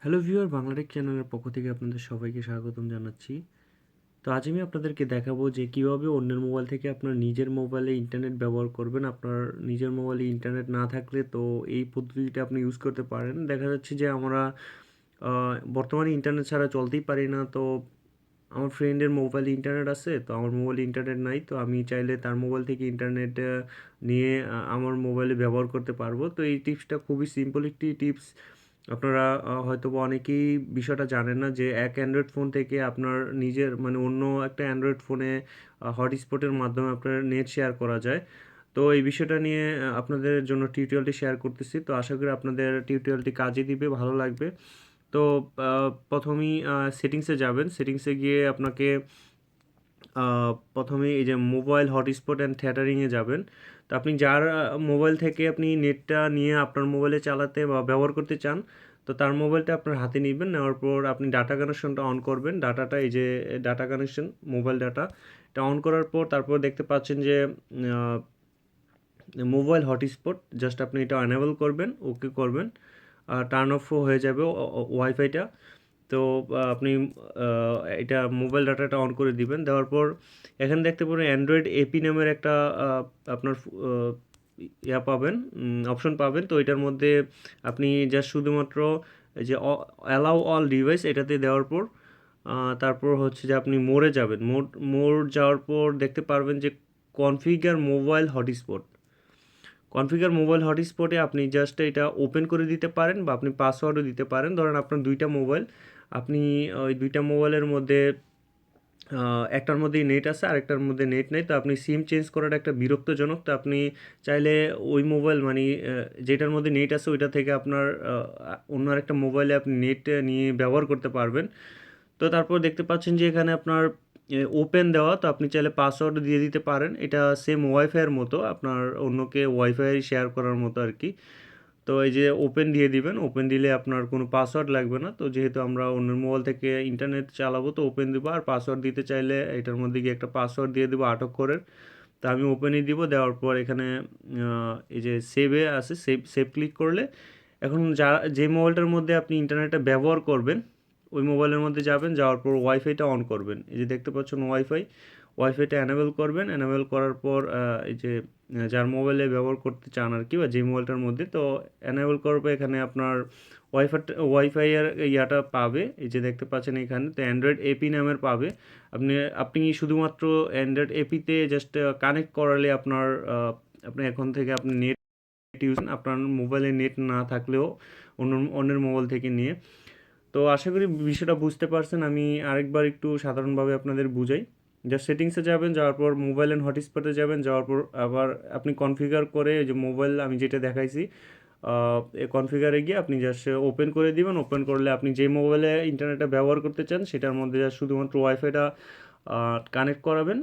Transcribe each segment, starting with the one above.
Hello viewer Bangla Tech চ্যানেলের পক্ষ থেকে আপনাদের সবাইকে স্বাগতম জানাচ্ছি। তো আজ আমি আপনাদেরকে দেখাবো যে কিভাবে অন্যের মোবাইল থেকে আপনার নিজের মোবাইলে ইন্টারনেট ব্যবহার করবেন। আপনার নিজের মোবাইলে ইন্টারনেট না থাকলে তো এই পদ্ধতিটা আপনি ইউজ করতে পারেন। দেখা যাচ্ছে যে আমরা বর্তমানে ইন্টারনেট ছাড়া চলতেই পারি না। তো আমার ফ্রেন্ডের মোবাইলে ইন্টারনেট আছে, তো আমার মোবাইলে ইন্টারনেট নাই। তো আমি চাইলে তার মোবাইল থেকে ইন্টারনেট নিয়ে আমার মোবাইলে ব্যবহার করতে পারবো। তো এই টিপসটা খুবই সিম্পল একটি টিপস। আপনারা হয়তোবা অনেকেই বিষয়টা জানেন না যে এক অ্যান্ড্রয়েড ফোন থেকে আপনার নিজের মানে অন্য একটা অ্যান্ড্রয়েড ফোনে হটস্পটের মাধ্যমে আপনার নেট শেয়ার করা যায়। তো এই বিষয়টা নিয়ে আপনাদের জন্য টিউটোরিয়ালটি শেয়ার করতেছি। তো আশা করি আপনাদের টিউটোরিয়ালটি কাজে দিবে, ভালো লাগবে। তো প্রথমেই সেটিংসে যাবেন। সেটিংসে গিয়ে আপনাকে প্রথমে এই যে মোবাইল হটস্পট অ্যান্ড থিয়েটারিংয়ে যাবেন। তো আপনি যার মোবাইল থেকে আপনি নেটটা নিয়ে আপনার মোবাইলে চালাতে বা ব্যবহার করতে চান, তো তার মোবাইলটা আপনার হাতে নেবেন। নেওয়ার পর আপনি ডাটা কানেকশনটা অন করবেন। ডাটাটা এই যে ডাটা কানেকশন, মোবাইল ডাটা এটা অন করার পর তারপর দেখতে পাচ্ছেন যে মোবাইল হটস্পট, জাস্ট আপনি এটা অ্যানেবল করবেন, ওকে করবেন, টার্ন অফও হয়ে যাবে ওয়াইফাইটা। তো আপনি এটা মোবাইল ডাটাটা অন করে দিবেন। দেওয়ার পর এখানে দেখতে পারেন অ্যান্ড্রয়েড এপি নামের একটা আপনার ইয়া পাবেন, অপশন পাবেন। তো এটার মধ্যে আপনি জাস্ট শুধুমাত্র এই যে অ্যালাউ অল ডিভাইস এটাতে দেওয়ার পর তারপর হচ্ছে যে আপনি মোড়ে যাবেন। মোড় যাওয়ার পর দেখতে পারবেন যে configure mobile hotspot. Configure mobile হটস্পটে আপনি জাস্ট এটা ওপেন করে দিতে পারেন বা আপনি পাসওয়ার্ডও দিতে পারেন। ধরেন আপনার দুইটা মোবাইল, আপনি ওই দুইটা মোবাইলের মধ্যে একটার মধ্যেই নেট আছে আরেকটার মধ্যে নেট নেই। তো আপনি সিম চেঞ্জ করাটা একটা বিরক্তজনক। তো আপনি চাইলে ওই মোবাইল মানে যেটার মধ্যে নেট আছে ওইটা থেকে আপনার অন্য আরেকটা মোবাইলে আপনি নেট নিয়ে ব্যবহার করতে পারবেন। তো তারপর দেখতে পাচ্ছেন যে এখানে আপনার ওপেন দেওয়া, তো আপনি চাইলে পাসওয়ার্ড দিয়ে দিতে পারেন। এটা সেম ওয়াইফাইয়ের মতো, আপনার অন্যকে ওয়াইফাই শেয়ার করার মতো আর কি। তো এই যে ওপেন দিয়ে দিবেন, ওপেন দিলে আপনার কোনো পাসওয়ার্ড লাগবে না। তো যেহেতু আমরা অন্যের মোবাইল থেকে ইন্টারনেট চালাবো তো ওপেন দিব। আর পাসওয়ার্ড দিতে চাইলে এটার মধ্যে গিয়ে একটা পাসওয়ার্ড দিয়ে দেবো 8 অক্ষরের। তো আমি ওপেনই দিব। দেওয়ার পর এখানে এই যে সেভে আছে, সেভ সেভ ক্লিক করলে এখন যে মোবাইলটার মধ্যে আপনি ইন্টারনেটটা ব্যবহার করবেন ওই মোবাইলের মধ্যে যাবেন। যাওয়ার পর ওয়াইফাইটা অন করবেন। এই যে দেখতে পাচ্ছেন ওয়াইফাইটা অ্যানেবল করবেন। অ্যানেবল করার পর এই যে যার মোবাইলে ব্যবহার করতে চান আর কি, বা যে মোবাইলটার মধ্যে, তো অ্যানেবল করার পর এখানে আপনার ওয়াইফাইয়ের ইয়াটা পাবে। এই যে দেখতে পাচ্ছেন এখানে, তো অ্যান্ড্রয়েড এপি নামের পাবে। আপনি আপনি শুধুমাত্র অ্যান্ড্রয়েড এপিতে জাস্ট কানেক্ট করালে আপনার আপনি এখন থেকে আপনি নেট ইউজ, আপনার মোবাইলে নেট না থাকলেও অন্যের মোবাইল থেকে নিয়ে। তো আশা করি বিষয়টা বুঝতে পারছেন। আমি আরেকবার একটু সাধারণভাবে আপনাদের বুঝাই। জাস্ট সেটিংসে যাবেন, যাওয়ার পর মোবাইল অ্যান্ড হটস্পটে যাবেন। যাওয়ার পর আবার আপনি কনফিগার করে যে মোবাইল আমি যেটা দেখাইছি কনফিগারে গিয়ে আপনি জাস্ট ওপেন করে দিবেন। ওপেন করলে আপনি যে মোবাইলে ইন্টারনেটটা ব্যবহার করতে চান সেটার মধ্যে জাস্ট শুধুমাত্র ওয়াইফাইটা কানেক্ট করাবেন।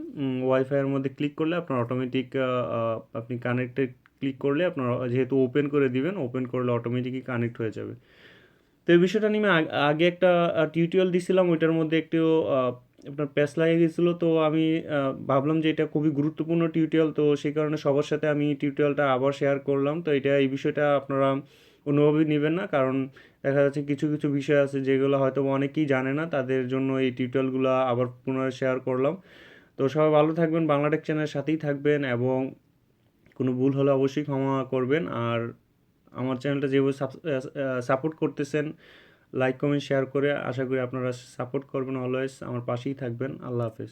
ওয়াইফাইয়ের মধ্যে ক্লিক করলে আপনার অটোমেটিক আপনি কানেক্টে ক্লিক করলে আপনার যেহেতু ওপেন করে দিবেন, ওপেন করলে অটোমেটিকই কানেক্ট হয়ে যাবে। তো এই বিষয়টা নিয়ে আমি আগে একটা টিউটোরিয়াল দিছিলাম, ওইটার মধ্যে একটু আপনার প্যাচ লাগিয়ে গেছিলো। তো আমি ভাবলাম যে এটা খুবই গুরুত্বপূর্ণ টিউটোরিয়াল, তো সেই কারণে সবার সাথে আমি টিউটোরিয়ালটা আবার শেয়ার করলাম। তো এই বিষয়টা আপনারা কোনোভাবেই নেবেন না, কারণ দেখা যাচ্ছে কিছু কিছু বিষয় আছে যেগুলো হয়তো অনেকেই জানে না, তাদের জন্য এই টিউটোরিয়ালগুলো আবার পুনরায় শেয়ার করলাম। তো সবাই ভালো থাকবেন, বাংলাটেক চ্যানেলের সাথেই থাকবেন, এবং কোনো ভুল হলে অবশ্যই ক্ষমা করবেন। আর আমার চ্যানেলটা যেভাবে সাপোর্ট করতেছেন, লাইক কমেন্ট শেয়ার করে, আশা করি আপনারা সাপোর্ট করবেন, অলওয়েজ আমার পাশেই থাকবেন। আল্লাহ হাফেজ।